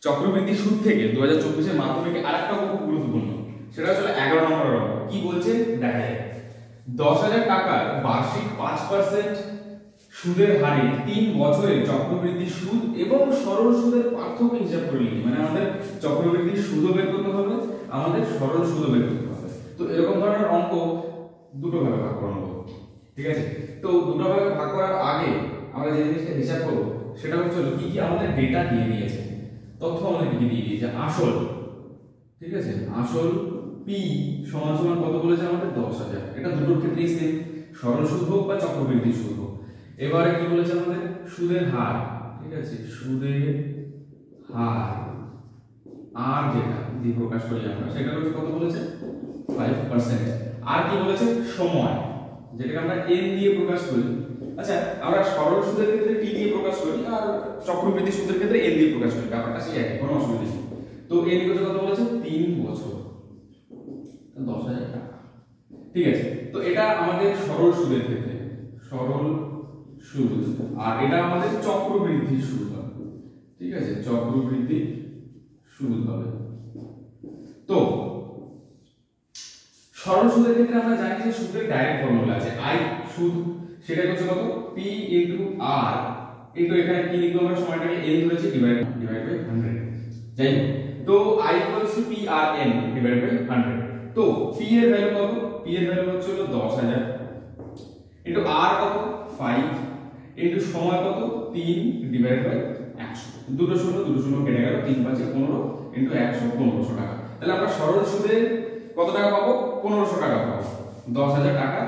চক্রবৃদ্ধি সুদ থেকে 2024 মাধ্যমিকে আরেকটা খুব গুরুত্বপূর্ণ, সেটা হচ্ছে 11 নম্বরের অঙ্ক। কি বলছে দেখা যায়, 10,000 টাকার বার্ষিক 5% সুদের হারে 3 বছরের চক্রবৃদ্ধি সুদ এবং সরল সুদের পার্থক্য হিসাব করে নিই। মানে আমাদের চক্রবৃদ্ধি সুদও বের করতে হবে, আমাদের সরল সুদও বের করতে হবে। তো এরকম ধরনের অঙ্ক দুটো ভাগে ভাগ করা হবে, ঠিক আছে? তো দুটো ভাগে ভাগ করার আগে আমরা যে জিনিসটা হিসাব করব সেটা হচ্ছে কি কি আমাদের ডেটা দিয়ে দিয়েছে, তথ্য আমাদের কি দিয়ে দিয়েছে। আসল, ঠিক আছে, আসল পি সমান সমান কত বলেছে আমাদের 10,000। এটা দুটোর ক্ষেত্রেই সেম, সরল সুদ হোক বা চক্রবৃদ্ধি সুদ হোক। এবারে কি বলেছে আমাদের সুদের হার, ঠিক আছে, সুদের হার আর যেটা দিয়ে প্রকাশ করি আমরা সেটা হচ্ছে কত বলেছে 5%। আর কি বলেছে সময়, যেটাকে আমরা n দিয়ে প্রকাশ করি। আচ্ছা, আমরা সরল সুদের ক্ষেত্রে t দিয়ে প্রকাশ করি আর চক্রবৃদ্ধি সুদের ক্ষেত্রে n দিয়ে প্রকাশ করি, ব্যাপারটা সেই একই, কোনো অসুবিধা নেই। তো n কত বলেছে 3 বছর 10,000 টাকা, ঠিক আছে? তো এটা আমাদের সরল সুদের ক্ষেত্রে, সরল সুদ। আর এটা আমাদের চক্রবৃদ্ধি সুদ হবে, ঠিক আছে, চক্রবৃদ্ধি সুদ হবে। তো সরল সুদের ক্ষেত্রে আমরা জানি যে সুদের ডাইরেক্ট ফর্মুলা আছে i সুদ, সেটা হচ্ছে কত p r ইনটু এখানে কি লিখবো আমরা, সময়টাকে n ধরেছি ডিভাইড বাই 100। যাই হোক, তো i p r n divide by 100। তো p এর ভ্যালু কত, p এর ভ্যালু হচ্ছে 10,000 ইনটু r কত 5 ইনটু সময় কত 3 ডিভাইড বাই 100। দুটো শূন্য কেটে গেল, 3 5 15 ইনটু 100 1500 টাকা। তাহলে আমরা সরল সুদে কত টাকা পাবো 1500 টাকা পাবো, 10,000 টাকা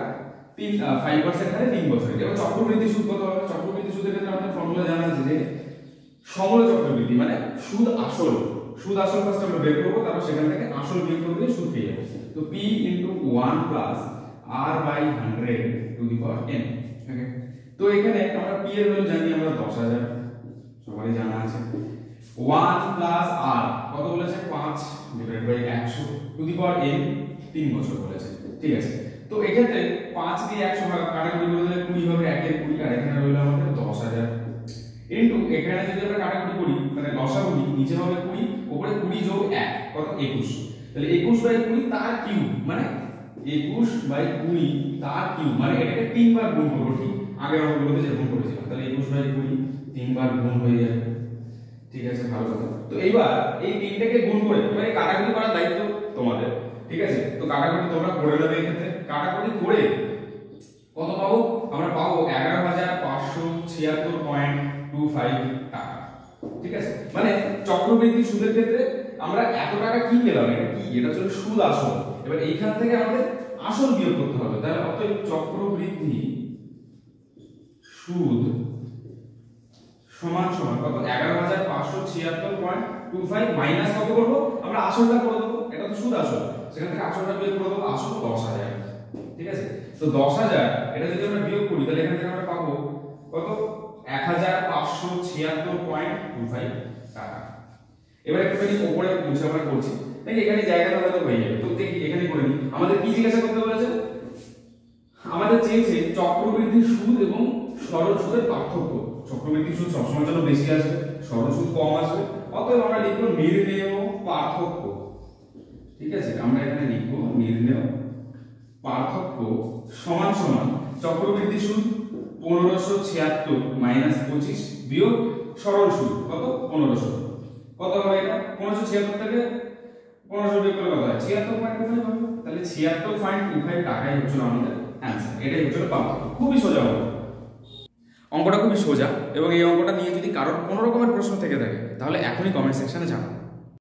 5% হারে 3 বছরে। এবার চক্রবৃদ্ধি সুদ কত হবে, চক্রবৃদ্ধি সুদের ক্ষেত্রে আমাদের ফর্মুলা জানা আছে যে সমল চক্রবৃদ্ধি মানে সুদ আসল ফার্স্ট আমরা বের করব, তারপর সেখান থেকে আসল বিয়োগ করে দিয়ে সুদ পেয়ে যাবো। তো p * 1 + r/100 two the power n। ওকে, তো এখানে আমরা p এর ভ্যালু জানি আমরা 10,000, সবারই জানা আছে। 1 + r কত বলেছে 5 divide by 100 to the power n, 3 বছর বলেছে, ঠিক আছে? তো এক্ষেত্রে 5 দিয়ে 100 ভাগ কাটাকুটি করে দিলে 20 হবে, 1 এর 20 আর এখানে রইল আমাদের 10,000 ইনটু এখানে যদি আমরা কাটাকুটি করি মানে লসাগু নিই, নিচে হবে 20 উপরে 20 যোগ 1 কত 21। তাহলে 21/20 তার কিউব, মানে 21/20 তার কিউব, মানে এটাকে 3 বার গুণ করব, ঠিক আগের অঙ্কগুলোতে যেরকম করেছিলাম। তাহলে 21/20 3 বার গুণ হয়ে যাবে, ঠিক আছে, ভালো কথা। তো এইবার এই তিনটাকে গুণ করে এবারে কাটাকুটি করার দায়িত্ব তোমাদের, ঠিক আছে? তো কাটাকুটি তোমরা করে নেবে। এক্ষেত্রে কাটাকুটি করে কত পাবো আমরা, পাবো 11,576.25 টাকা, ঠিক আছে? মানে চক্রবৃদ্ধি সুদের ক্ষেত্রে আমরা এত টাকা কি পেলাম, এটা কি, এটা হচ্ছে সুদ আসল। এবার এইখান থেকে আমাদের আসল বিয়োগ করতে হবে। তাহলে অতএব চক্রবৃদ্ধি সুদ সমান সমান কত 11,576.25 মাইনাস কত করব আমরা, আসলটা করে দেবো, এটা তো সুদ আসল, সেখান থেকে আসলটা বিয়োগ করে দেবো, আসল 10,000, ঠিক আছে? তো 10,000 এটা যদি আমরা বিয়োগ করি তাহলে এখান থেকে আমরা পাবো কত 1,576.25 টাকা। এবার একটুখানি উপরে মুছে আমরা করছি নাকি, এখানে জায়গাটা হয়তো হয়ে যাবে। তো দেখি এখানে করে নিই। আমাদের কি জিজ্ঞাসা করতে বলেছে, আমাদের চেয়েছে চক্রবৃদ্ধি সুদ এবং সরল সুদের পার্থক্য। চক্রবৃদ্ধি সুদ সবসময় জন্য বেশি আসবে, সরল সুদ কম আসবে, অতএব আমরা লিখবো নির্ণেয় পার্থক্য, ঠিক আছে? আমরা এখানে লিখবো নির্ণেয় পার্থক্য সমান সমান চক্রবৃদ্ধি সুদ 1576 মাইনাস 25 বিয়োগ সরল সুদ কত 1500। কত হবে এটা, 1576 থেকে 1500 বিয়োগ করলে কত হয় 76.25 হবে। তাহলে 76.25 টাকাই হচ্ছে আমাদের অ্যানসার। এটাই হচ্ছে পার্থক্য। খুবই সোজা অঙ্ক, অঙ্কটা খুবই সোজা। এবং এই অঙ্কটা নিয়ে যদি কারোর কোনো রকমের প্রশ্ন থেকে থাকে তাহলে এখনই কমেন্ট সেকশনে জানাও।